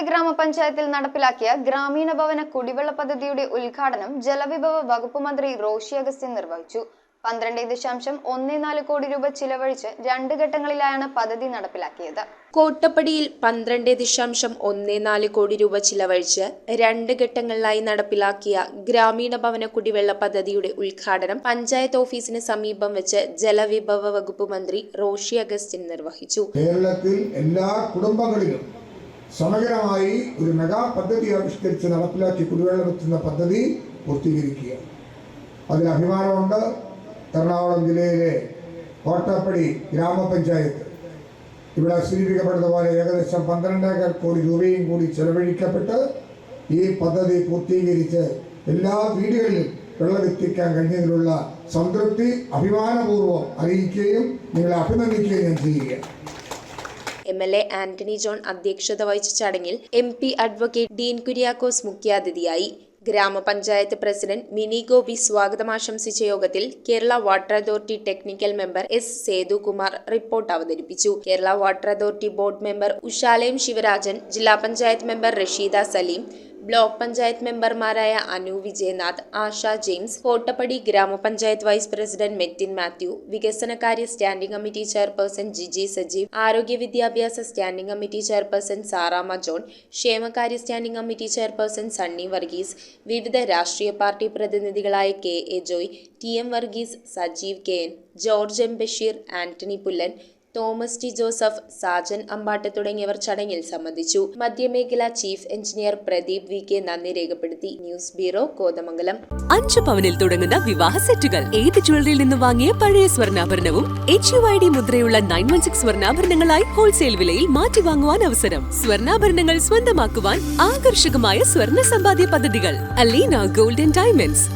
കോട്ടപ്പടി ഗ്രാമപഞ്ചായത്തിൽ നടപ്പിലാക്കിയ ഗ്രാമീണ ഭവന കുടിവെള്ള പദ്ധതിയുടെ ഉദ്ഘാടനം ജലവിഭവ വകുപ്പ് മന്ത്രി റോഷി അഗസ്റ്റിൻ നിർവഹിച്ചു. 12.14 കോടി രൂപ ചിലവഴിച്ച് 2 ഘട്ടങ്ങളിലായാണ് പദ്ധതി നടപ്പിലാക്കിയത്. കോട്ടപ്പടിയിൽ 12.14 കോടി രൂപ ചിലവഴിച്ച് 2 ഘട്ടങ്ങളിലായി നടപ്പിലാക്കിയ ഗ്രാമീണ ഭവന കുടിവെള്ള പദ്ധതിയുടെ ഉദ്ഘാടനം പഞ്ചായത്ത് ഓഫീസിന് സമീപം വെച്ച് ജലവിഭവ വകുപ്പ് മന്ത്രി റോഷി അഗസ്റ്റിൻ നിർവഹിച്ചു. കേരളത്തിൽ എല്ലാ കുടുംബങ്ങളിലും സമഗ്രമായി ഒരു മെഗാ പദ്ധതി ആവിഷ്കരിച്ച് നടപ്പിലാക്കി കുടിവെള്ളം എത്തുന്ന പദ്ധതി പൂർത്തീകരിക്കുക. അതിൽ അഭിമാനമുണ്ട്. എറണാകുളം ജില്ലയിലെ കോട്ടപ്പടി ഗ്രാമപഞ്ചായത്ത് ഇവിടെ സൂചിപ്പിക്കപ്പെട്ടതുപോലെ ഏകദേശം 12 കോടി രൂപയും കൂടി ചെലവഴിക്കപ്പെട്ട് ഈ പദ്ധതി പൂർത്തീകരിച്ച് എല്ലാ വീടുകളിലും വെള്ളമെത്തിക്കാൻ കഴിഞ്ഞതിലുള്ള സംതൃപ്തി അഭിമാനപൂർവ്വം അറിയിക്കുകയും നിങ്ങളെ അഭിനന്ദിക്കുകയും ഞാൻ ചെയ്യുകയാണ്. MLA ആന്റണി ജോൺ അധ്യക്ഷത വഹിച്ച ചടങ്ങിൽ MP അഡ്വക്കേറ്റ് ഡീൻ കുര്യാക്കോസ് മുഖ്യാതിഥിയായി. ഗ്രാമപഞ്ചായത്ത് പ്രസിഡന്റ് മിനി ഗോപി സ്വാഗതം ആശംസിച്ച യോഗത്തിൽ Kerala water authority technical member S. Sethukumar report അവതരിപ്പിച്ചു. Kerala water authority board member Ushalayam Sivarajan, ജില്ലാ പഞ്ചായത്ത് മെമ്പർ റഷീദ സലീം, ബ്ലോക്ക് പഞ്ചായത്ത് മെമ്പർമാരായ അനു വിജയനാഥ്, ആശ ജെയിംസ്, കോട്ടപ്പടി ഗ്രാമപഞ്ചായത്ത് വൈസ് പ്രസിഡന്റ് മെറ്റിൻ മാത്യു, വികസനകാര്യ standing committee chairperson Jiji Sajeev, ആരോഗ്യ വിദ്യാഭ്യാസ standing committee chairperson Saramma John, ക്ഷേമകാര്യ standing committee chairperson Sunny Varghese, വിവിധ രാഷ്ട്രീയ പാർട്ടി പ്രതിനിധികളായ KA Joy, TM Varghese, Sajeev KN, George M. Basheer, Antony Pullan, Thomas T Joseph, Sajan Ambatt തുടങ്ങിയവർ ചടങ്ങിൽ സംബന്ധിച്ചു. മധ്യമേഖല ചീഫ് എഞ്ചിനീയർ പ്രദീപ് VK നന്ദി രേഖപ്പെടുത്തി. News bureau, Kothamangalam. 5 പവനിൽ തുടങ്ങുന്ന വിവാഹ സെറ്റുകൾ ഏത് ജ്വല്ലറിയിൽ നിന്ന് വാങ്ങിയ പഴയ സ്വർണ്ണാഭരണവും HUID മുദ്രയുള്ള 916 സ്വർണ്ണാഭരണങ്ങളായി ഹോൾസെയിൽ വിലയിൽ മാറ്റി വാങ്ങുവാൻ അവസരം. സ്വർണ്ണാഭരണങ്ങൾ സ്വന്തമാക്കുവാൻ ആകർഷകമായ സ്വർണ്ണ സമ്പാദ്യ പദ്ധതികൾ. Aleena gold and diamonds.